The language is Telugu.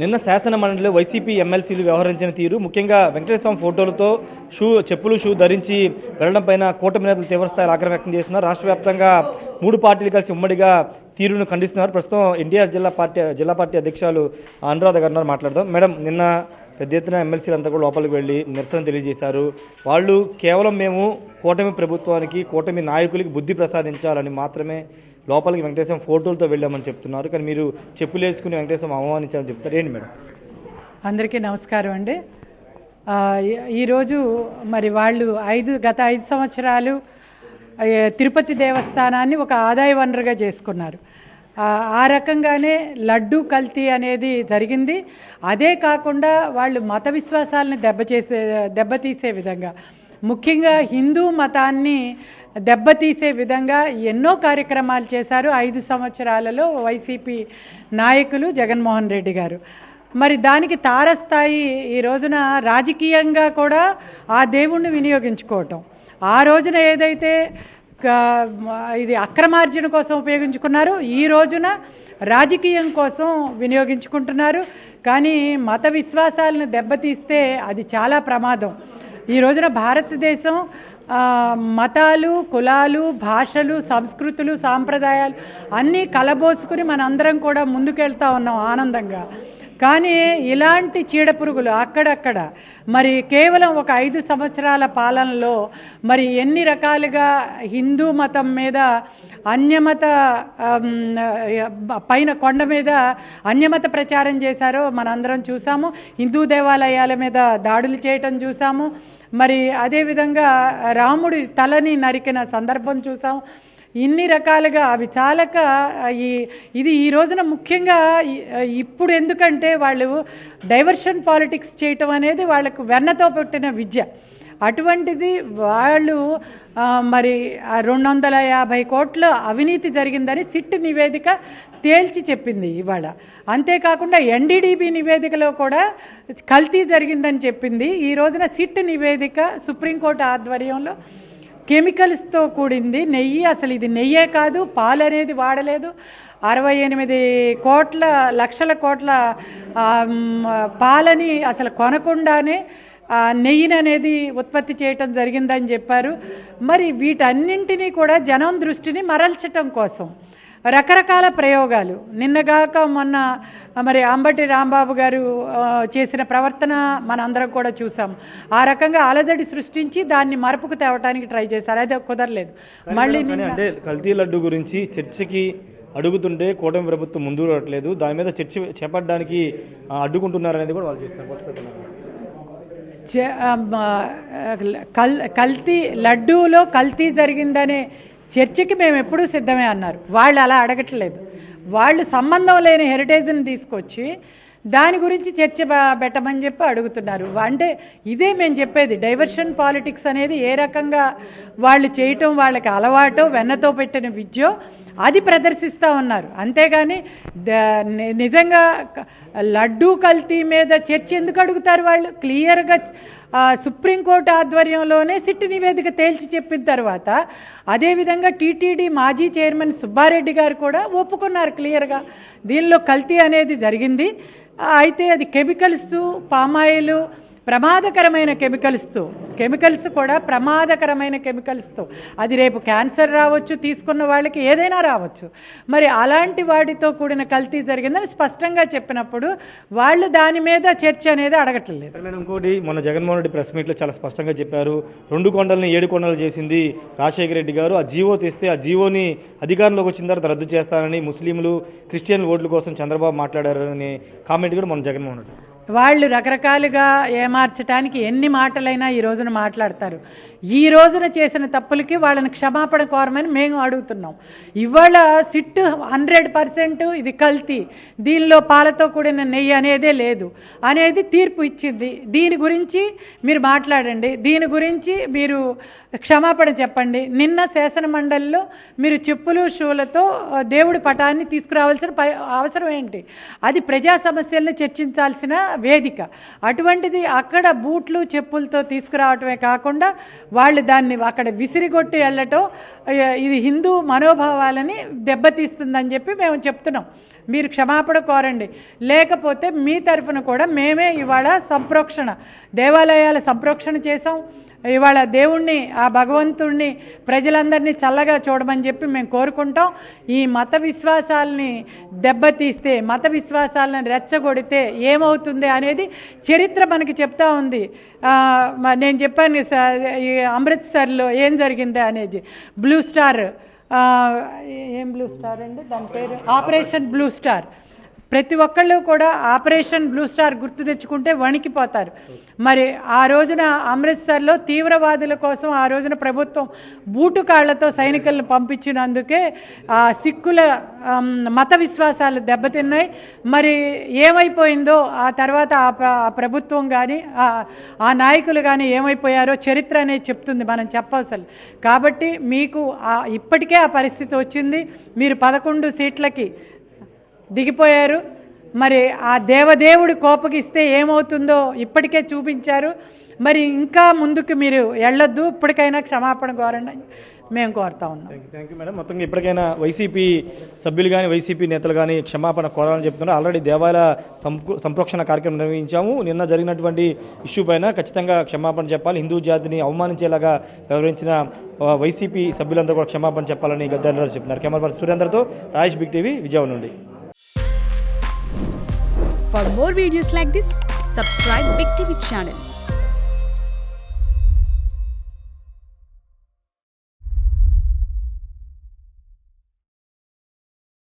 నిన్న శాసన మండలిలో వైసీపీ ఎమ్మెల్సీలు వ్యవహరించిన తీరు, ముఖ్యంగా వెంకటేశ్వర స్వామి ఫోటోలతో చెప్పులు షూ ధరించి వెళ్లడం పైన కూటమి నేతలు తీవ్రస్థాయిలో ఆగ్రహం వ్యక్తం చేస్తున్నారు. రాష్ట్ర వ్యాప్తంగా 3 పార్టీలు కలిసి ఉమ్మడిగా తీరును ఖండిస్తున్నారు. ప్రస్తుతం ఎన్టీఆర్ జిల్లా పార్టీ అధ్యక్షులు అనురాధ గారు మాట్లాడదాం. మేడం, నిన్న పెద్ద ఎత్తున ఎమ్మెల్సీలు అంతా కూడా లోపలికి వెళ్ళి నిరసన తెలియజేశారు. వాళ్ళు కేవలం మేము కూటమి ప్రభుత్వానికి, కూటమి నాయకులకి బుద్ధి ప్రసాదించాలని మాత్రమే లోపలికి వెంకటేశ్వరం ఫోటోలతో వెళ్ళామని చెప్తున్నారు. కానీ మీరు చెప్పులు వేసుకుని వెంకటేశ్వరం అవమానించాలని చెప్తారు. ఏంటి మేడం? అందరికీ నమస్కారం అండి. ఈరోజు మరి వాళ్ళు గత 5 సంవత్సరాలు తిరుపతి దేవస్థానాన్ని ఒక ఆదాయ వనరుగా చేసుకున్నారు. ఆ రకంగానే లడ్డూ కల్తీ అనేది జరిగింది. అదే కాకుండా వాళ్ళు మత విశ్వాసాలను దెబ్బతీసే విధంగా, ముఖ్యంగా హిందూ మతాన్ని దెబ్బతీసే విధంగా ఎన్నో కార్యక్రమాలు చేశారు 5 సంవత్సరాలలో వైసీపీ నాయకులు జగన్మోహన్ రెడ్డి గారు. మరి దానికి తారస్థాయి ఈ రోజున రాజకీయంగా కూడా ఆ దేవుణ్ణి వినియోగించుకోవటం. ఆ రోజున ఏదైతే ఇది అక్రమార్జన కోసం ఉపయోగించుకున్నారు, ఈ రోజున రాజకీయం కోసం వినియోగించుకుంటున్నారు. కానీ మత విశ్వాసాలను దెబ్బతీస్తే అది చాలా ప్రమాదం. ఈ రోజున భారతదేశం మతాలు, కులాలు, భాషలు, సంస్కృతులు, సాంప్రదాయాలు అన్నీ కలబోసుకుని మనందరం కూడా ముందుకెళ్తా ఉన్నాం ఆనందంగా. కానీ ఇలాంటి చీడపురుగులు అక్కడక్కడ మరి కేవలం ఒక 5 సంవత్సరాల పాలనలో మరి ఎన్ని రకాలుగా హిందూ మతం మీద అన్యమత పైన కొండ మీద అన్యమత ప్రచారం చేశారో మనందరం చూసాము. హిందూ దేవాలయాల మీద దాడులు చేయటం చూసాము. మరి అదేవిధంగా రాముడి తలని నరికిన సందర్భం చూసాం. ఇన్ని రకాలుగా అవి చాలక ఇది ఈ రోజున ముఖ్యంగా ఇప్పుడు ఎందుకంటే వాళ్ళు డైవర్షన్ పాలిటిక్స్ చేయటం అనేది వాళ్ళకు వెన్నతో పెట్టిన విద్య. అటువంటిది వాళ్ళు మరి 250 కోట్ల అవినీతి జరిగిందని సిట్ నివేదిక తేల్చి చెప్పింది ఇవాళ. అంతేకాకుండా ఎన్డీడీబీ నివేదికలో కూడా కల్తీ జరిగిందని చెప్పింది. ఈ రోజున సిట్ నివేదిక సుప్రీంకోర్టు ఆధ్వర్యంలో కెమికల్స్తో కూడింది నెయ్యి. అసలు ఇది నెయ్యే కాదు, పాలు అనేది వాడలేదు. 68 లక్షల కోట్ల పాలని అసలు కొనకుండానే నెయ్యిని అనేది ఉత్పత్తి చేయటం జరిగిందని చెప్పారు. మరి వీటన్నింటినీ కూడా జనం దృష్టిని మరల్చటం కోసం రకరకాల ప్రయోగాలు. నిన్నగాక మొన్న మరి అంబటి రాంబాబు గారు చేసిన ప్రవర్తన మనందరం కూడా చూసాం. ఆ రకంగా అలజడి సృష్టించి దాన్ని మరపుకు తేవటానికి ట్రై చేశారు. అది కుదరలేదు. మళ్ళీ అంటే కల్తీ లడ్డు గురించి చర్చకి అడుగుతుంటే కూటమి ప్రభుత్వం ముందు రావట్లేదు, దాని మీద చర్చ చేపట్టడానికి అడ్డుకుంటున్నారు అనేది కూడా వాళ్ళు చేస్తున్నారు. కల్తీ లడ్డూలో కల్తీ జరిగిందనే చర్చకి మేము ఎప్పుడూ సిద్ధమే అన్నారు. వాళ్ళు అలా అడగట్లేదు. వాళ్ళు సంబంధం లేని హెరిటేజ్ని తీసుకొచ్చి దాని గురించి చర్చ పెట్టమని చెప్పి అడుగుతున్నారు. అంటే ఇదే మేము చెప్పేది, డైవర్షన్ పాలిటిక్స్ అనేది ఏ రకంగా వాళ్ళు చేయటం వాళ్ళకి అలవాటో, వెన్నతో పెట్టిన విద్యో అది ప్రదర్శిస్తూ ఉన్నారు. అంతేగాని నిజంగా లడ్డూ కల్తీ మీద చర్చ ఎందుకు అడుగుతారు? వాళ్ళు క్లియర్గా సుప్రీంకోర్టు ఆధ్వర్యంలోనే సిట్ నివేదిక తేల్చి చెప్పిన తర్వాత అదేవిధంగా టీటీడీ మాజీ చైర్మన్ సుబ్బారెడ్డి గారు కూడా ఒప్పుకున్నారు క్లియర్గా దీనిలో కల్తీ అనేది జరిగింది. అయితే అది కెమికల్స్, పామాయిల్, ప్రమాదకరమైన కెమికల్స్ కూడా ప్రమాదకరమైన కెమికల్స్తో అది రేపు క్యాన్సర్ రావచ్చు, తీసుకున్న వాళ్ళకి ఏదైనా రావచ్చు. మరి అలాంటి వాటితో కూడిన కల్తీ జరిగిందని స్పష్టంగా చెప్పినప్పుడు వాళ్ళు దాని మీద చర్చ అనేది అడగట్లేదు. ఇంకోటి, మొన్న జగన్మోహన్ రెడ్డి ప్రెస్ మీట్లో చాలా స్పష్టంగా చెప్పారు, 2 కొండలని 7 కొండలు చేసింది రాజశేఖర రెడ్డి గారు. ఆ జీవో తెస్తే ఆ జీవోని అధికారంలోకి వచ్చిన తర్వాత రద్దు చేస్తానని ముస్లింలు, క్రిస్టియన్ల ఓట్ల కోసం చంద్రబాబు మాట్లాడారని కామెంట్ కూడా మొన్న జగన్మోహన్ రెడ్డి. వాళ్ళు రకరకాలుగా ఏమార్చడానికి ఎన్ని మాటలైనా ఈ రోజున మాట్లాడతారు. ఈ రోజున చేసిన తప్పులకి వాళ్ళని క్షమాపణ కోరమని మేము అడుగుతున్నాం. ఇవాళ సిట్ 100% ఇది కల్తీ, దీనిలో పాలతో కూడిన నెయ్యి అనేదే లేదు అనేది తీర్పు ఇచ్చింది. దీని గురించి మీరు మాట్లాడండి, దీని గురించి మీరు క్షమాపణ చెప్పండి. నిన్న శాసన మండలిలో మీరు చెప్పులు షూలతో దేవుడి పటాన్ని తీసుకురావాల్సిన అవసరం ఏంటి? అది ప్రజా సమస్యలను చర్చించాల్సిన వేదిక. అటువంటిది అక్కడ బూట్లు చెప్పులతో తీసుకురావటమే కాకుండా వాళ్ళు దాన్ని అక్కడ విసిరిగొట్టి వెళ్ళటం ఇది హిందూ మనోభావాలని దెబ్బతీస్తుందని చెప్పి మేము చెప్తున్నాం. మీరు క్షమాపణ కోరండి, లేకపోతే మీ తరఫున కూడా మేమే ఇవాళ సంప్రోక్షణ, దేవాలయాల సంప్రోక్షణ చేసాం. ఇవాళ దేవుణ్ణి, ఆ భగవంతుణ్ణి, ప్రజలందరినీ చల్లగా చూడమని చెప్పి మేము కోరుకుంటాం. ఈ మత విశ్వాసాలని దెబ్బతీస్తే, మత విశ్వాసాలను రెచ్చగొడితే ఏమవుతుంది అనేది చరిత్ర మనకి చెప్తా ఉంది. నేను చెప్పాను ఈ అమృత్సర్లో ఏం జరిగింది అనేది. బ్లూ స్టార్, ఏం బ్లూ స్టార్ అండి దాని పేరు, ఆపరేషన్ బ్లూ స్టార్. ప్రతి ఒక్కళ్ళు కూడా ఆపరేషన్ బ్లూ స్టార్ గుర్తు తెచ్చుకుంటే వణికిపోతారు. మరి ఆ రోజున అమృత్సర్లో తీవ్రవాదుల కోసం ఆ రోజున ప్రభుత్వం బూటు కాళ్లతో సైనికులను పంపించినందుకే ఆ సిక్కుల మత విశ్వాసాలు దెబ్బతిన్నాయి. మరి ఏమైపోయిందో ఆ తర్వాత ఆ ప్రభుత్వం కానీ ఆ నాయకులు కానీ ఏమైపోయారో చరిత్ర అనేది చెప్తుంది, మనం చెప్పవసలు. కాబట్టి మీకు ఇప్పటికే ఆ పరిస్థితి వచ్చింది. మీరు 11 సీట్లకి దిగిపోయారు. మరి ఆ దేవదేవుడు కోపగిస్తే ఏమవుతుందో ఇప్పటికే చూపించారు. మరి ఇంకా ముందుకు మీరు వెళ్ళొద్దు, ఇప్పటికైనా క్షమాపణ కోరండి మేము కోరుతా ఉన్నాం. Thank you madam. మొత్తంగా ఇప్పటికైనా వైసీపీ సభ్యులు కానీ వైసీపీ నేతలు కానీ క్షమాపణ కోరాలని చెప్తున్నారు. ఆల్రెడీ దేవాలయ సంప్రోక్షణ కార్యక్రమం నిర్వహించాము. నిన్న జరిగినటువంటి ఇష్యూ పైన ఖచ్చితంగా క్షమాపణ చెప్పాలి. హిందూ జాతిని అవమానించేలాగా వ్యవహరించిన వైసీపీ సభ్యులందరూ కూడా క్షమాపణ చెప్పాలని గద్దె చెప్తున్నారు. కెమెరా పర్సన్ సురేందర్తో రాజేష్, బిగ్ టీవీ, విజయవాడ నుండి. For more videos like this, subscribe Big TV channel.